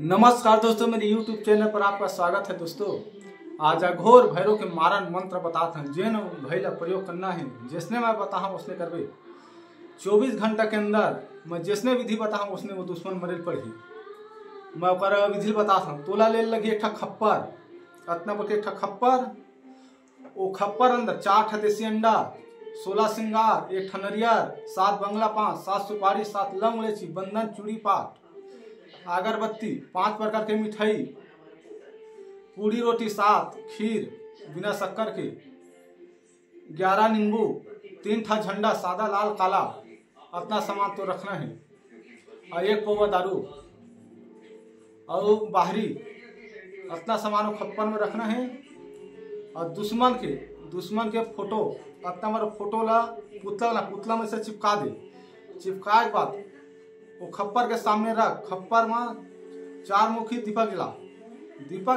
नमस्कार दोस्तों, मेरे YouTube चैनल पर आपका स्वागत है। दोस्तों, आज अघोर भैरव के मारन मंत्र बताते हैं जेन भैल प्रयोग करना है। जिसने मैं बता हूँ उसने करवे 24 घंटा के अंदर मैं जिसने विधि बता हूँ उसने वो दुश्मन मरेल पड़ी। मैं ओकर विधि बताता हूँ। तोला ले लगी एक खप्पर, अतना बोल के एक खप्पर, वो खप्पर अंदर 4 ठा देसी अंडा, 16 सिंगार, 1 ठा नरियर, 7 बंगला पान, 7 सुपारी, 7 लौंग इलायची, बंधन चूड़ी पाट, अगरबत्ती, 5 प्रकार के मिठाई, पूरी रोटी 7, खीर बिना शक्कर के, 11 नींबू, 3 ठा झंडा सादा लाल काला, अपना सामान तो रखना है। और 1 पौवा दारू और बाहरी अपना सामान खप्पर में रखना है। और दुश्मन के फोटो अपना मेरा फोटो ला पुतला में से चिपका दे। चिपका के बाद वो खप्पर के सामने रख। खप्पर में 4 मुखी दीपक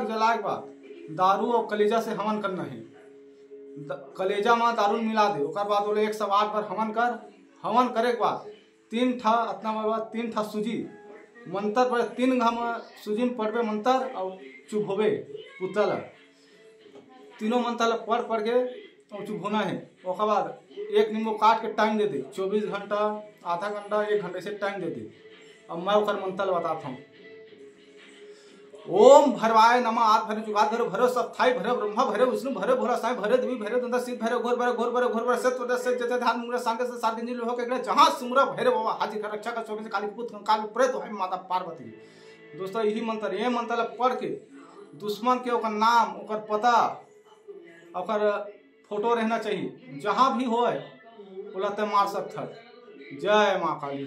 जलाए के बाद दारू और कलेजा से हवन करना है। कलेजा में दारू मिला दे। उसके बाद बोले 108 बार हवन कर। हवन करे के बाद 3 ठा अपना बाद 3 ठा सूजी मंत्र पढ़े, 3 घाम सूजी में पढ़वे मंत्र और चुप होवे पुतल तीनों मंत्र पढ़ के और चुप होना है। उसके बाद 1 नींबू काट के टाइम दे दे। 24 घंटा, आधा घंटा, 1 घंटे से टाइम दे दे। अब मैं उकर मंत्र बताता हूँ। ओम भरवाय नमः। आद भैरव जुगाद भैरव भैरव सप्ताई भैरव ब्रह्मा भैरव विष्णु भैरव भोला साई भैरव देवी भैरव दंता सिद्ध भैरव घोर भैरव सत्य से जते ध्यान मुंगरा सांगे से सात दिन हो के जहां सुमरा भैरव बाबा हाजी का रक्षा का 24 काली पुत्र काल प्रेत है माता पार्वती। दोस्तों, यही मंत्र ये मंत्र पढ़ के दुश्मन के ओकर नाम, ओकर पता, ओकर फोटो रहना चाहिए। जहां भी होए बोला ते मार सकता। जय मां काली।